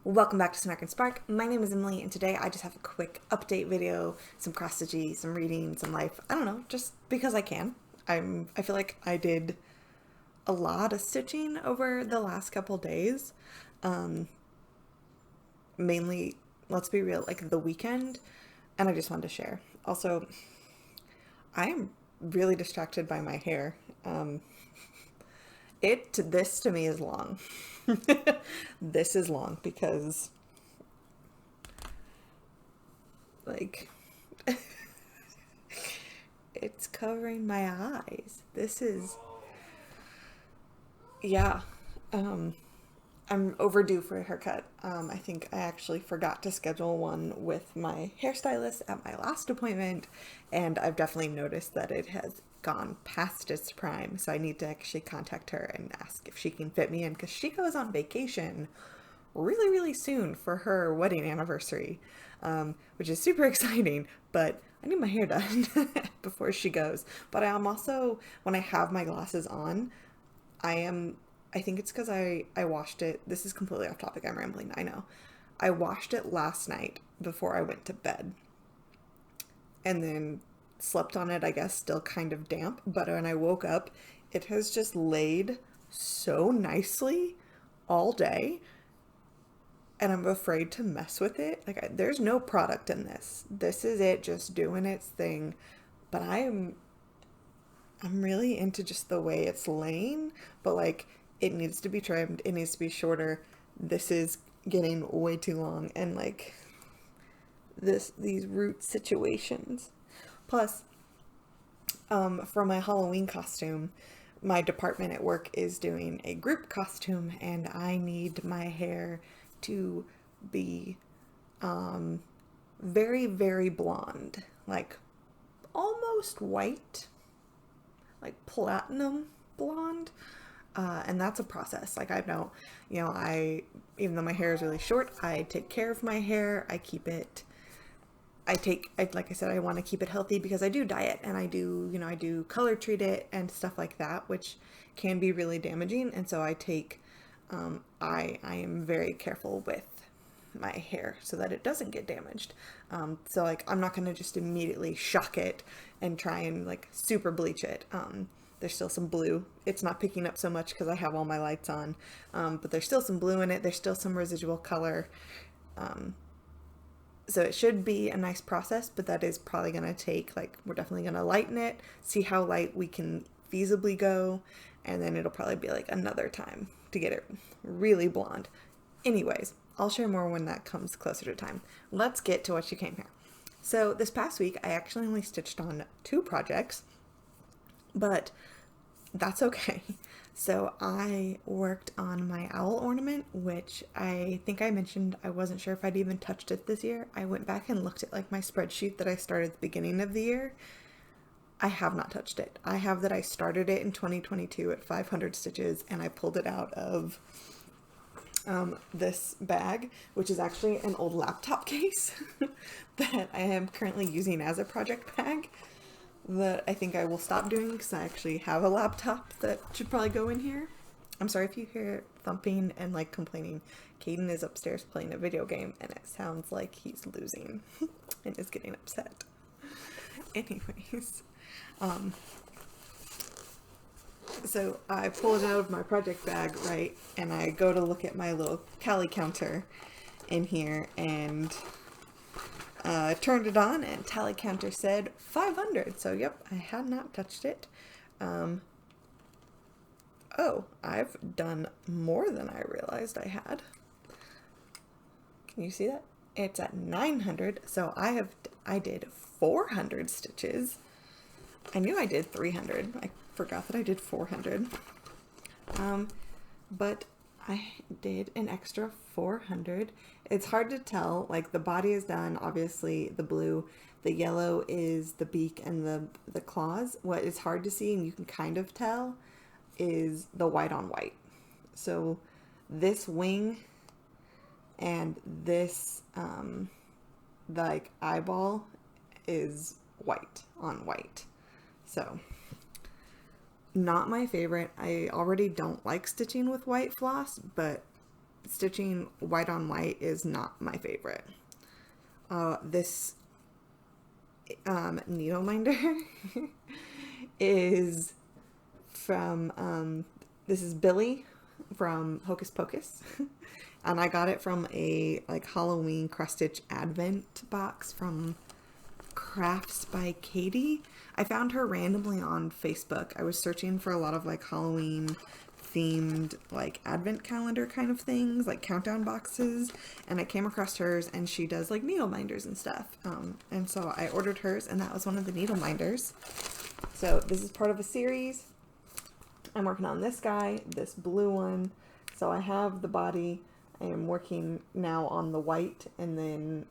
Welcome back to Snark and Spark. My name is Emily, and today I just have a quick update video, some cross-stitchy, some reading, some life. I don't know, just because I can. I feel like I did a lot of stitching over the last couple days. Mainly, let's be real, like the weekend, and I just wanted to share. Also, I am really distracted by my hair. This to me is long. This is long because, like, it's covering my eyes. This is, yeah. I'm overdue for a haircut. I think I actually forgot to schedule one with my hairstylist at my last appointment, and I've definitely noticed that it has gone past its prime, so I need to actually contact her and ask if she can fit me in, because she goes on vacation really soon for her wedding anniversary, which is super exciting, but I need my hair done before she goes. But I am also, when I have my glasses on, I think it's because I washed it. This is completely off topic. I'm rambling. I know. I washed it last night before I went to bed. And then slept on it, I guess, still kind of damp. But when I woke up, it has just laid so nicely all day. And I'm afraid to mess with it. Like, there's no product in this. This is it just doing its thing. But I'm really into just the way it's laying. But, like, it needs to be trimmed. It needs to be shorter. This is getting way too long. And, like, these root situations. Plus, for my Halloween costume, my department at work is doing a group costume, and I need my hair to be very blonde, like almost white, like platinum blonde. And that's a process. Like, I don't, even though my hair is really short, I take care of my hair. I keep it, like I said, I want to keep it healthy because I do diet, and I do color treat it and stuff like that, which can be really damaging. And so I am very careful with my hair so that it doesn't get damaged. So, like, I'm not going to just immediately shock it and try and, like, super bleach it. There's still some blue. It's not picking up so much because I have all my lights on, but there's still some blue in it. There's still some residual color. So it should be a nice process, but that is probably going to take, like, we're definitely going to lighten it, see how light we can feasibly go, and then it'll probably be, like, another time to get it really blonde. Anyways, I'll share more when that comes closer to time. Let's get to what you came here. So this past week, I actually only stitched on 2 projects, but that's okay. So I worked on my owl ornament, which I think I mentioned I wasn't sure if I'd even touched it this year. I went back and looked at, like, my spreadsheet that I started at the beginning of the year. I have not touched it. I have that I started it in 2022 at 500 stitches, and I pulled it out of this bag, which is actually an old laptop case that I am currently using as a project bag, that I think I will stop doing because I actually have a laptop that should probably go in here. I'm sorry if you hear thumping and, like, complaining. Caden is upstairs playing a video game, and it sounds like he's losing and is getting upset. Anyways, so I pull it out of my project bag, right, and I go to look at my little tally counter in here, and turned it on, and tally counter said 500. So yep, I had not touched it. Oh, I've done more than I realized I had. Can you see that? It's at 900. So I did 400 stitches. I knew I did 300. I forgot that I did 400. But I did an extra 400. It's hard to tell, like, the body is done, obviously the blue, the yellow is the beak and the claws. What is hard to see, and you can kind of tell, is the white on white. So this wing and this, like, eyeball is white on white. So not my favorite. I already don't like stitching with white floss, but stitching white on white is not my favorite. This needle minder is from, this is Billy from Hocus Pocus. And I got it from a like Halloween cross stitch advent box from Crafts by Katie. I found her randomly on Facebook. I was searching for a lot of like Halloween themed like advent calendar kind of things, like countdown boxes, and I came across hers, and she does like needle minders and stuff. And so I ordered hers, and that was one of the needle minders. So this is part of a series. I'm working on this guy, this blue one. So I have the body. I am working now on the white, and then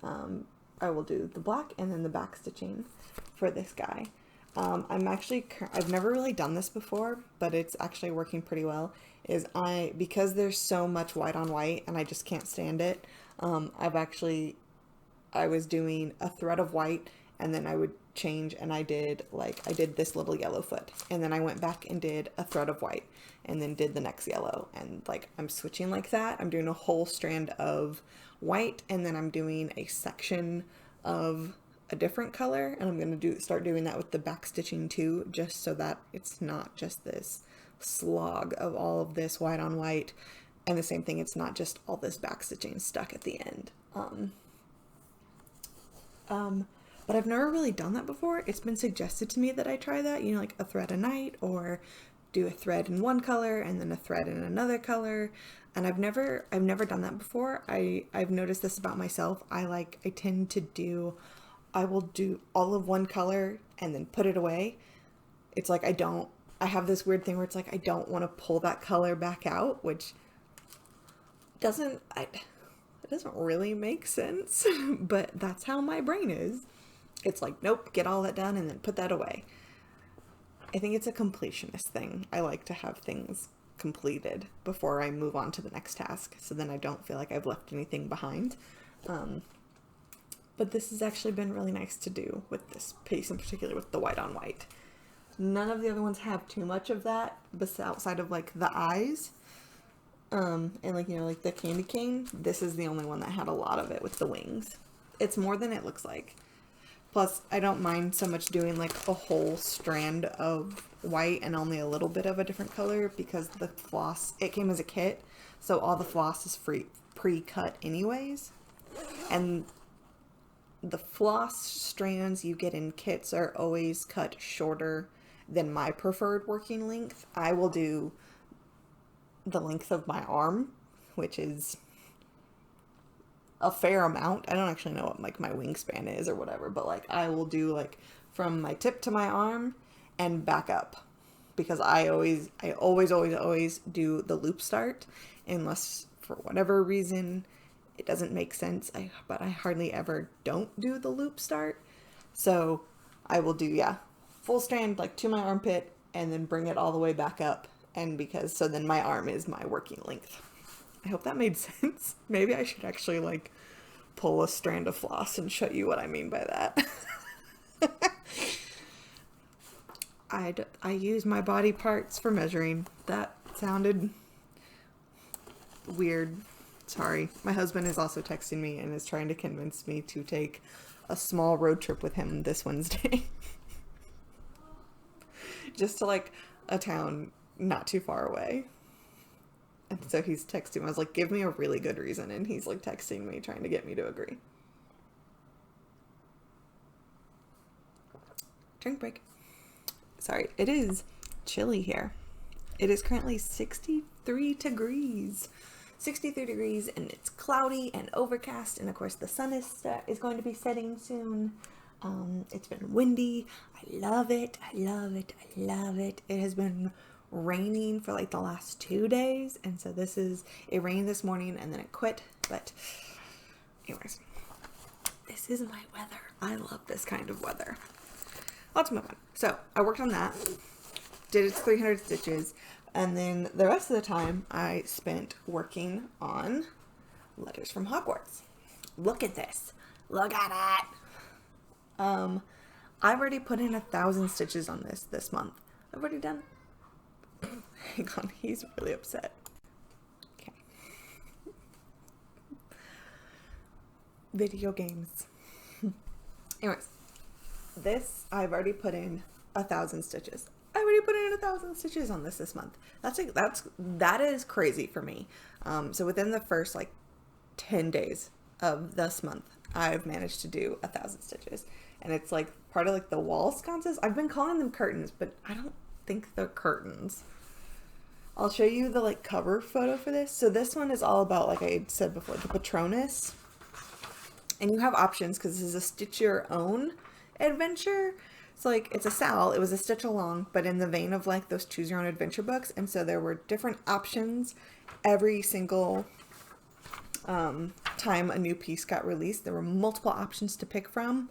I will do the black and then the back stitching for this guy. I've never really done this before, but it's actually working pretty well. Because there's so much white on white and I just can't stand it, I was doing a thread of white, and then I would change, and I did this little yellow foot, and then I went back and did a thread of white, and then did the next yellow, and like I'm switching like that. I'm doing a whole strand of white, and then I'm doing a section of a different color, and I'm gonna start doing that with the back stitching too, just so that it's not just this slog of all of this white on white, and the same thing, it's not just all this back stitching stuck at the end. But I've never really done that before. It's been suggested to me that I try that, like a thread a night, or do a thread in one color and then a thread in another color. And I've never done that before. I've noticed this about myself. I will do all of one color and then put it away. It's like I have this weird thing where it's like I don't want to pull that color back out, which it doesn't really make sense, but that's how my brain is. It's like, nope, get all that done and then put that away. I think it's a completionist thing. I like to have things completed before I move on to the next task, so then I don't feel like I've left anything behind. But this has actually been really nice to do with this piece in particular, with the white on white. None of the other ones have too much of that, outside of like the eyes, and like, like the candy cane. This is the only one that had a lot of it with the wings. It's more than it looks like. Plus, I don't mind so much doing like a whole strand of white and only a little bit of a different color, because the floss, it came as a kit, so all the floss is pre-cut anyways. And the floss strands you get in kits are always cut shorter than my preferred working length. I will do the length of my arm, which is a fair amount. I don't actually know what like my wingspan is or whatever, but like I will do like from my tip to my arm and back up, because I always do the loop start, unless for whatever reason it doesn't make sense. But I hardly ever don't do the loop start. So I will do, full strand like to my armpit and then bring it all the way back up. And so then my arm is my working length. I hope that made sense. Maybe I should actually like pull a strand of floss and show you what I mean by that. I use my body parts for measuring. That sounded weird. Sorry. My husband is also texting me and is trying to convince me to take a small road trip with him this Wednesday. Just to like a town not too far away. And so he's texting me. I was like, give me a really good reason. And he's like texting me, trying to get me to agree. Drink break. Sorry, it is chilly here. It is currently 63 degrees. 63 degrees, and it's cloudy and overcast. And of course, the sun is going to be setting soon. It's been windy. I love it. I love it. I love it. It has been raining for like the last 2 days, and so it rained this morning and then it quit. But anyways, this is my weather. I love this kind of weather. Let's move on. So I worked on that, did its 300 stitches, and then the rest of the time I spent working on Letters from Hogwarts. Look at this. Look at it. I've already put in 1,000 stitches on this month. I've already done. Hang on, he's really upset. Okay. Video games. Anyways, this I've already put in 1,000 stitches. I already put in 1,000 stitches on this month. That is crazy for me. So within the first like 10 days of this month, I've managed to do 1,000 stitches, and it's like part of like the wall sconces. I've been calling them curtains, but I don't think they're curtains. I'll show you the like cover photo for this. So this one is all about, like I said before, the Patronus. And you have options because this is a stitch your own adventure. So like it's a Sal, it was a stitch along, but in the vein of like those choose your own adventure books. And so there were different options every single time a new piece got released. There were multiple options to pick from.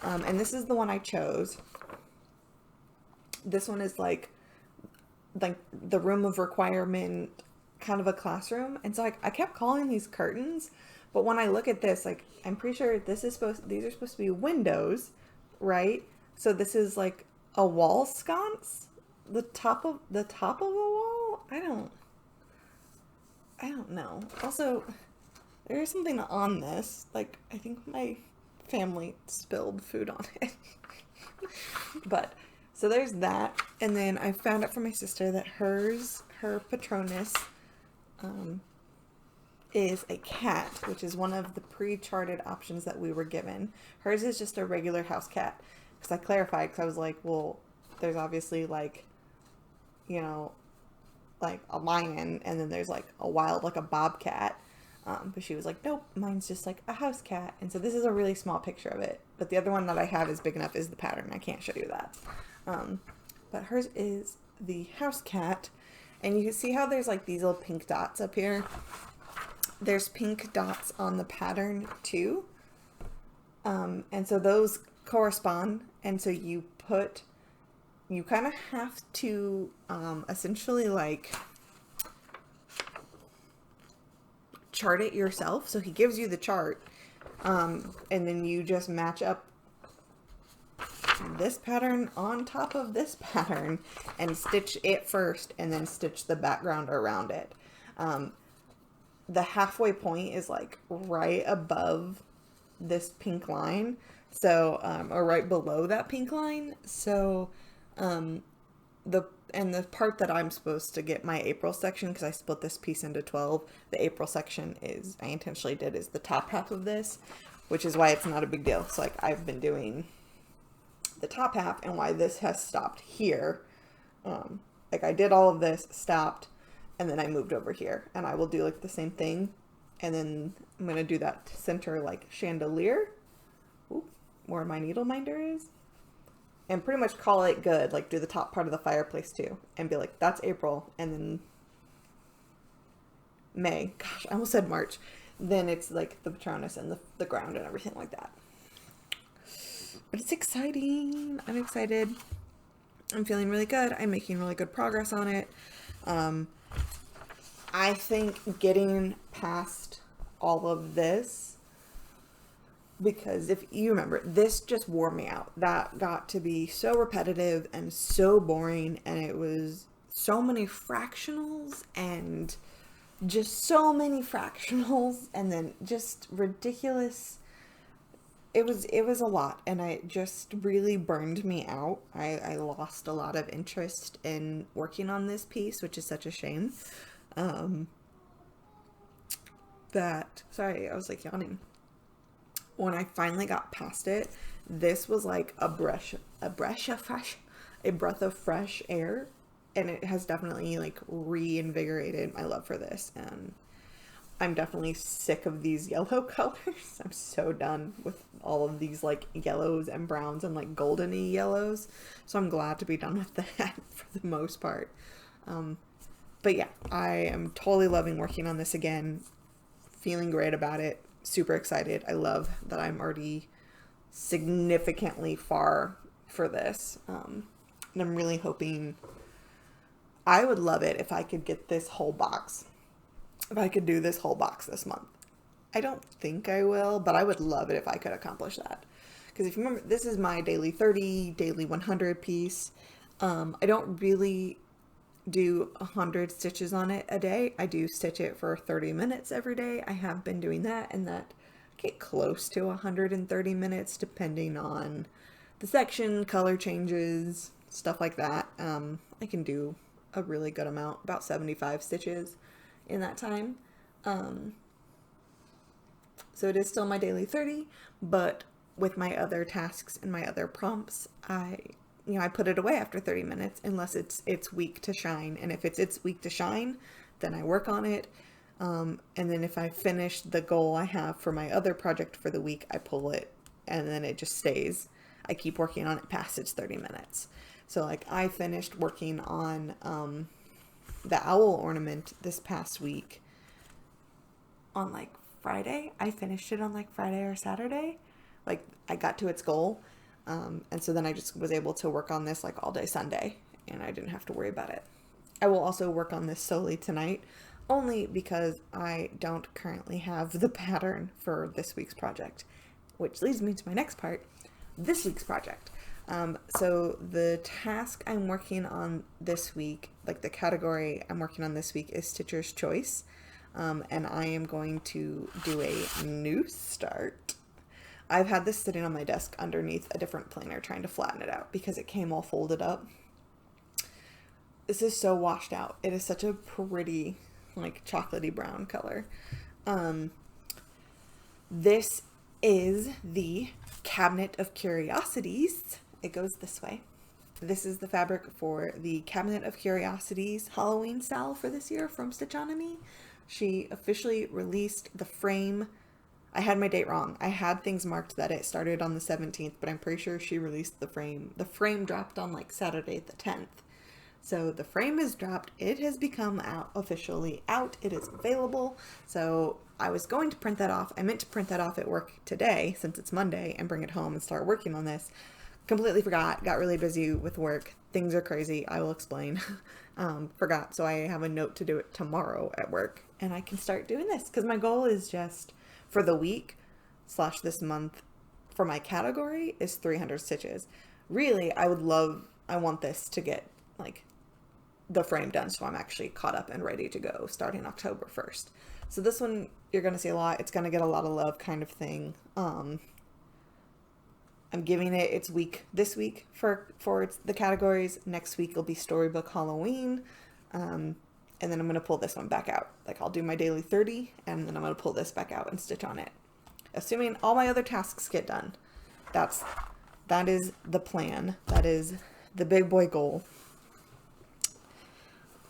And this is the one I chose. This one is like the room of requirement, kind of a classroom. And so I kept calling these curtains, but when I look at this, like I'm pretty sure these are supposed to be windows, right? So this is like a wall sconce, the top of a wall. I don't know. Also, there is something on this. Like I think my family spilled food on it. But so there's that, and then I found out from my sister that her Patronus is a cat, which is one of the pre-charted options that we were given. Hers is just a regular house cat, because I clarified, because I was like, well, there's obviously like, you know, like a lion, and then there's like a wild, like a bobcat. But she was like, nope, mine's just like a house cat. And so this is a really small picture of it. But the other one that I have is big enough is the pattern. I can't show you that. But hers is the house cat. And you can see how there's like these little pink dots up here. There's pink dots on the pattern too. And so those correspond. And so you kind of have to essentially like chart it yourself. So he gives you the chart, and then you just match up this pattern on top of this pattern and stitch it first and then stitch the background around it. The halfway point is like right above this pink line, so or right below that pink line. So the part that I'm supposed to get my April section, because I split this piece into 12, the April section is, I intentionally did, is the top half of this, which is why it's not a big deal. So like I've been doing the top half, and why this has stopped here. Like I did all of this, stopped, and then I moved over here, and I will do like the same thing. And then I'm going to do that center like chandelier, where my needle minder is. And pretty much call it good, like do the top part of the fireplace too, and be like, that's April, and then May, gosh, I almost said March, then it's like the Patronus and the ground and everything like that. But it's exciting. I'm excited. I'm feeling really good. I'm making really good progress on it. I think getting past all of this, because if you remember, this just wore me out. That got to be so repetitive and so boring, and it was so many fractionals and just so many fractionals, and then just ridiculous. It was a lot, and it just really burned me out. I lost a lot of interest in working on this piece, which is such a shame. Sorry, I was like yawning. When I finally got past it, this was like a breath of fresh air, and it has definitely like reinvigorated my love for this. And I'm definitely sick of these yellow colors. I'm so done with all of these like yellows and browns and like goldeny yellows. So I'm glad to be done with that for the most part. But yeah, I am totally loving working on this again. Feeling great about it. Super excited. I love that I'm already significantly far for this. And I'm really hoping, I would love it if I could get this whole box. If I could do this whole box this month. I don't think I will, but I would love it if I could accomplish that. Because if you remember, this is my daily 30, daily 100 piece. I don't really do 100 stitches on it a day. I do stitch it for 30 minutes every day. I have been doing that, and that get close to 130 minutes depending on the section, color changes, stuff like that. I can do a really good amount, about 75 stitches in that time. So it is still my daily 30, but with my other tasks and my other prompts, I put it away after 30 minutes unless it's week to shine. And if it's week to shine, then I work on it. And then if I finish the goal I have for my other project for the week, I pull it and then it just stays. I keep working on it past its 30 minutes. So like I finished working on the owl ornament this past week on like Friday. I finished it on like Friday or Saturday. Like I got to its goal. And so then I just was able to work on this like all day Sunday and I didn't have to worry about it. I will also work on this solely tonight, only because I don't currently have the pattern for this week's project, which leads me to my next part, this week's project. So the task I'm working on this week, like the category I'm working on this week, is Stitcher's Choice. And I am going to do a new start. I've had this sitting on my desk underneath a different planner trying to flatten it out because it came all folded up. This is so washed out. It is such a pretty, like, chocolatey brown color. This is the Cabinet of Curiosities. It goes this way. This is the fabric for the Cabinet of Curiosities Halloween style for this year from Stitchonomy. She officially released the frame. I had my date wrong. I had things marked that it started on the 17th, but I'm pretty sure she released the frame. The frame dropped on like Saturday the 10th. So the frame is dropped. It has become officially out. It is available. So I was going to print that off. I meant to print that off at work today since it's Monday and bring it home and start working on this. Completely forgot. Got really busy with work. Things are crazy. I will explain. Forgot. So I have a note to do it tomorrow at work and I can start doing this because my goal is just for the week / this month for my category is 300 stitches. Really, I want this to get like the frame done so I'm actually caught up and ready to go starting October 1st. So this one you're going to see a lot. It's going to get a lot of love kind of thing. I'm giving it its week this week for the categories. Next week will be Storybook Halloween. And then I'm going to pull this one back out. Like I'll do my daily 30 and then I'm going to pull this back out and stitch on it. Assuming all my other tasks get done. That is the plan. That is the big boy goal.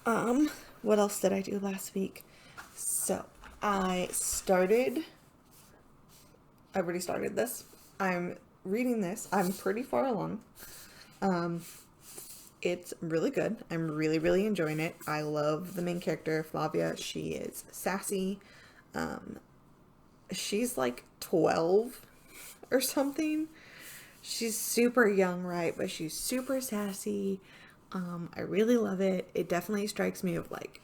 What else did I do last week? So I already started this. I'm reading this. I'm pretty far along. It's really good. I'm really, really enjoying it. I love the main character, Flavia. She is sassy. She's like 12 or something. She's super young, right? But she's super sassy. I really love it. It definitely strikes me of like,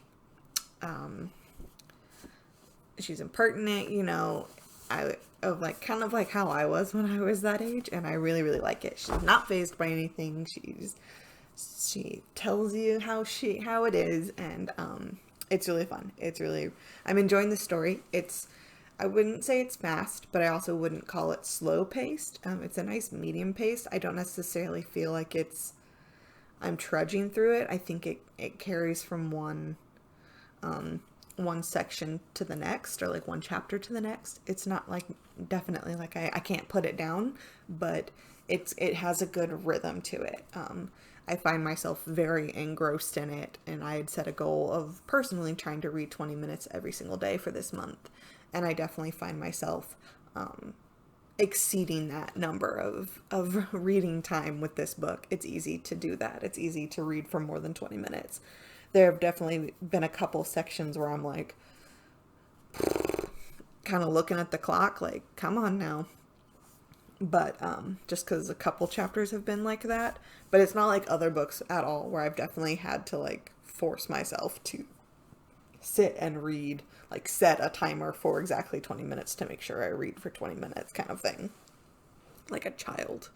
she's impertinent, you know, kind of like how I was when I was that age. And I really, really like it. She's not fazed by anything. She tells you how it is, and it's really fun. I'm enjoying the story. I wouldn't say it's fast, but I also wouldn't call it slow paced. It's a nice medium pace. I don't necessarily feel like I'm trudging through it. I think it carries from one section to the next, or like one chapter to the next. It's not like definitely like I can't put it down, but it has a good rhythm to it. I find myself very engrossed in it, and I had set a goal of personally trying to read 20 minutes every single day for this month, and I definitely find myself exceeding that number of reading time with this book. It's easy to do that. It's easy to read for more than 20 minutes. There have definitely been a couple sections where I'm like kind of looking at the clock like, come on now. But just because a couple chapters have been like that. But it's not like other books at all, where I've definitely had to like force myself to sit and read, like set a timer for exactly 20 minutes to make sure I read for 20 minutes kind of thing. Like a child.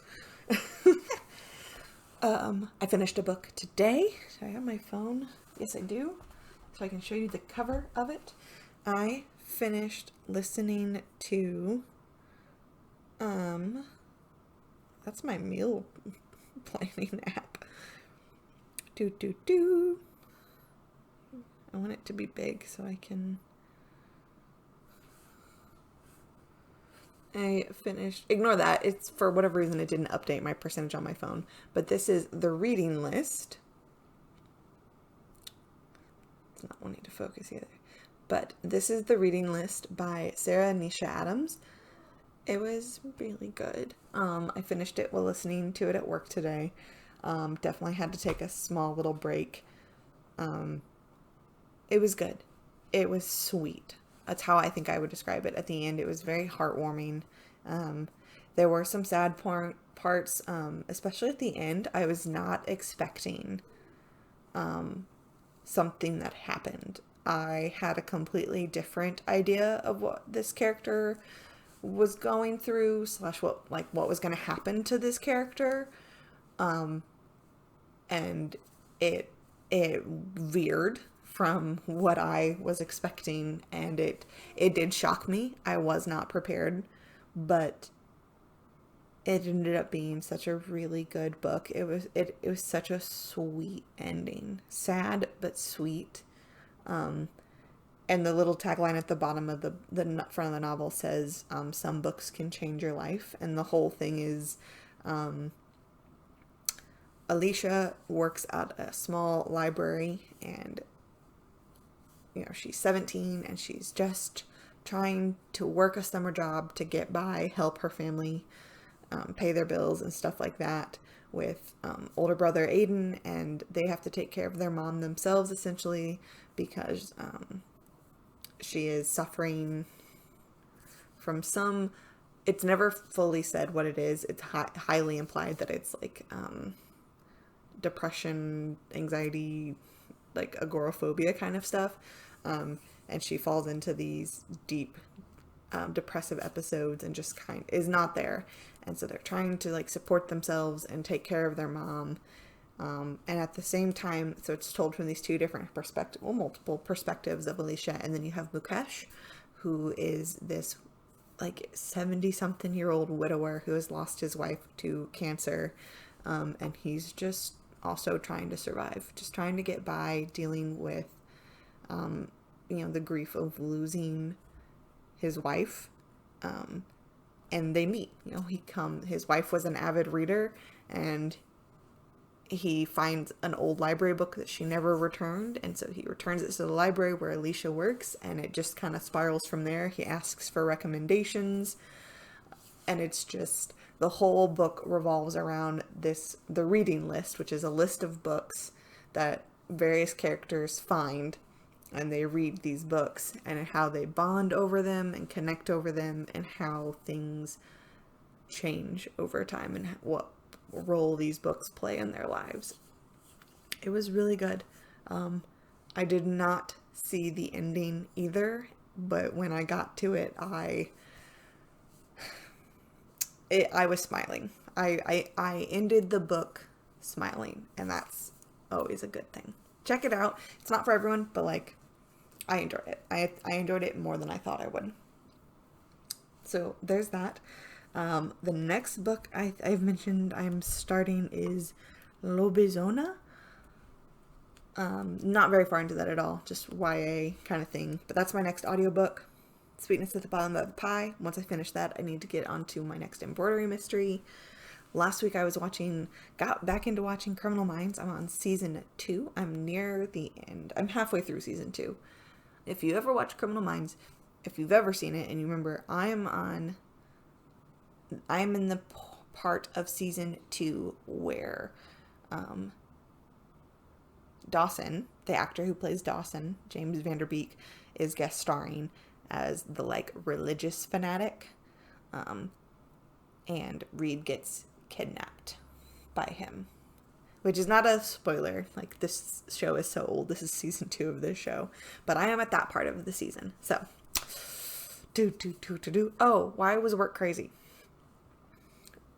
I finished a book today. Do I have my phone? Yes, I do. So I can show you the cover of it. I finished listening to Um, that's my meal planning app. I want it to be big so I finished, ignore that. It's for whatever reason it didn't update my percentage on my phone. But this is the reading list. It's not wanting to focus either. But this is the reading list by Sarah Nisha Adams. It was really good. I finished it while listening to it at work today. Definitely had to take a small little break. It was good. It was sweet. That's how I think I would describe it. At the end, it was very heartwarming. There were some sad parts, especially at the end. I was not expecting something that happened. I had a completely different idea of what this character was going through, / what was going to happen to this character. And it veered from what I was expecting, and it did shock me. I was not prepared, but it ended up being such a really good book. It was such a sweet ending. Sad but sweet. And the little tagline at the bottom of the front of the novel says, some books can change your life. And the whole thing is, Alicia works at a small library, and she's 17 and she's just trying to work a summer job to get by, help her family, pay their bills and stuff like that, with older brother Aiden, and they have to take care of their mom themselves essentially because she is suffering from it's never fully said what it is. It's highly implied that it's like depression, anxiety, like agoraphobia kind of stuff. And she falls into these deep depressive episodes and just is not there. And so they're trying to like support themselves and take care of their mom. And at the same time, so it's told from these two different multiple perspectives of Alicia. And then you have Mukesh, who is this like 70-something-year-old widower who has lost his wife to cancer. And he's just also trying to survive, just trying to get by, dealing with, the grief of losing his wife. And they meet, his wife was an avid reader, and he finds an old library book that she never returned. And so he returns it to the library where Alicia works, and it just kind of spirals from there. He asks for recommendations, and it's just, the whole book revolves around the reading list, which is a list of books that various characters find, and they read these books, and how they bond over them and connect over them, and how things change over time, and what role these books play in their lives. It was really good. I did not see the ending either, but when I got to it, I was smiling. I ended the book smiling, and that's always a good thing. Check it out. It's not for everyone, but like, I enjoyed it. I enjoyed it more than I thought I would. So there's that. The next book I've mentioned I'm starting is Lobezona. Not very far into that at all, just YA kind of thing. But that's my next audiobook. Sweetness at the Bottom of the Pie. Once I finish that, I need to get onto my next embroidery mystery. Last week I got back into watching Criminal Minds. I'm on season 2. I'm near the end. I'm halfway through season 2. If you ever watch Criminal Minds, if you've ever seen it and you remember, I'm in the part of season 2 where Dawson, the actor who plays Dawson, James Vanderbeek, is guest starring as the like religious fanatic, and Reed gets kidnapped by him, which is not a spoiler. Like, this show is so old. This is season 2 of this show, but I am at that part of the season. So oh, why was work crazy?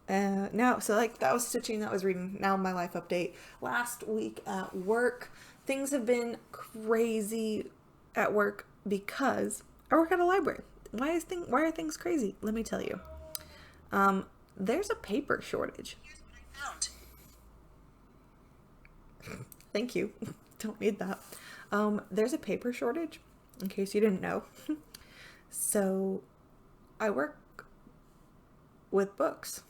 No, so like that was stitching, that was reading. Now my life update. Last week at work, things have been crazy at work because I work at a library. Why are things crazy? Let me tell you. There's a paper shortage. Here's what I found. Thank you. Don't need that. There's a paper shortage, in case you didn't know. So, I work with books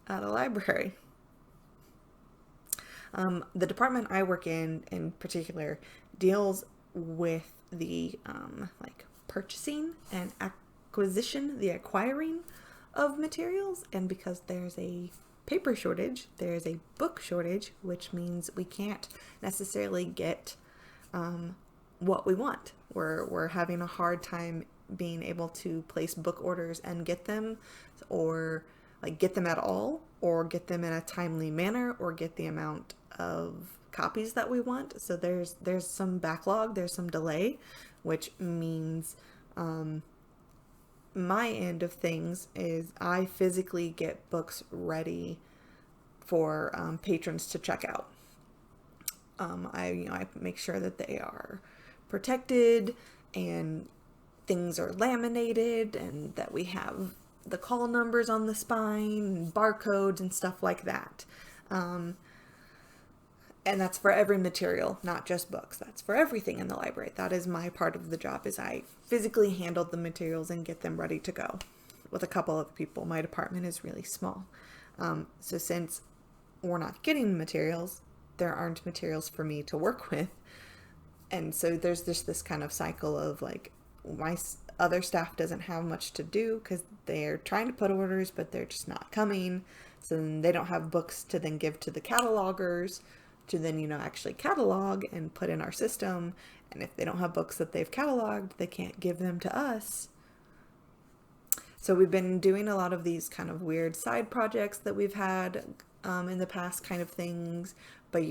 at a library. The department I work in particular, deals with the like purchasing and acquisition, the acquiring of materials. And because there's a paper shortage, there's a book shortage, which means we can't necessarily get what we want. We're having a hard time being able to place book orders and get them, or like get them at all, or get them in a timely manner, or get the amount of copies that we want. So there's some backlog, there's some delay, which means my end of things is I physically get books ready for patrons to check out. I make sure that they are protected and things are laminated and that we have the call numbers on the spine and barcodes and stuff like that. And that's for every material, not just books. That's for everything in the library. That is my part of the job, is I physically handle the materials and get them ready to go with a couple of people. My department is really small. So since we're not getting materials, there aren't materials for me to work with. And so there's just this kind of cycle of like, my other staff doesn't have much to do because they're trying to put orders, but they're just not coming. So then they don't have books to then give to the catalogers to then, actually catalog and put in our system. And if they don't have books that they've cataloged, they can't give them to us. So we've been doing a lot of these kind of weird side projects that we've had in the past kind of things. But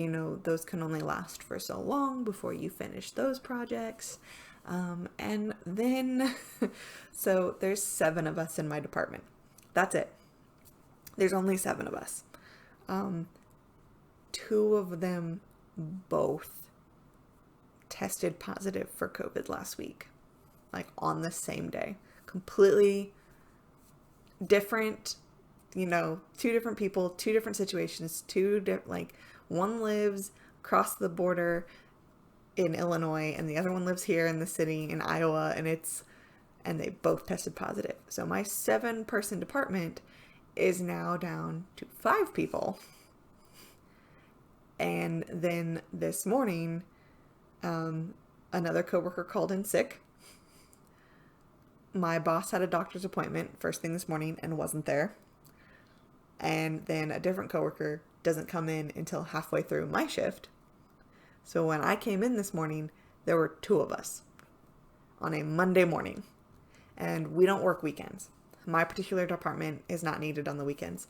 those can only last for so long before you finish those projects. And then, so there's 7 of us in my department. That's it. There's only 7 of us. 2 of them both tested positive for COVID last week, like on the same day. Completely different, 2 different people, 2 different situations, one lives across the border in Illinois and the other one lives here in the city in Iowa, and they both tested positive. So my 7-person department is now down to 5 people. And then this morning, another coworker called in sick. My boss had a doctor's appointment first thing this morning and wasn't there. And then a different coworker doesn't come in until halfway through my shift. So when I came in this morning, there were 2 of us on a Monday morning. And we don't work weekends. My particular department is not needed on the weekends.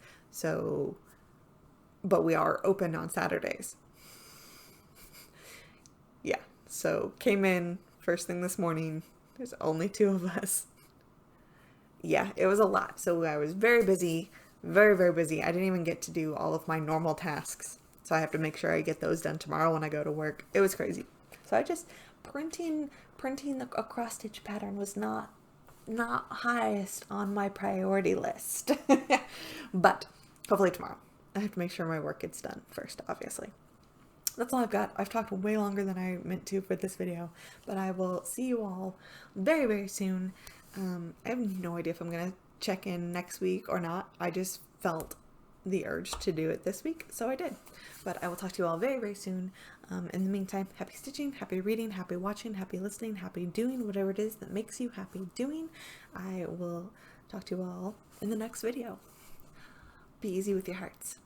But we are open on Saturdays. Yeah, so came in first thing this morning. There's only 2 of us. Yeah, it was a lot. So I was very busy, very, very busy. I didn't even get to do all of my normal tasks. So I have to make sure I get those done tomorrow when I go to work. It was crazy. So I just, printing a cross stitch pattern was not highest on my priority list. But hopefully tomorrow. I have to make sure my work gets done first, obviously. That's all I've got. I've talked way longer than I meant to for this video, but I will see you all very, very soon. I have no idea if I'm going to check in next week or not. I just felt the urge to do it this week, so I did. But I will talk to you all very, very soon. In the meantime, happy stitching, happy reading, happy watching, happy listening, happy doing whatever it is that makes you happy doing. I will talk to you all in the next video. Be easy with your hearts.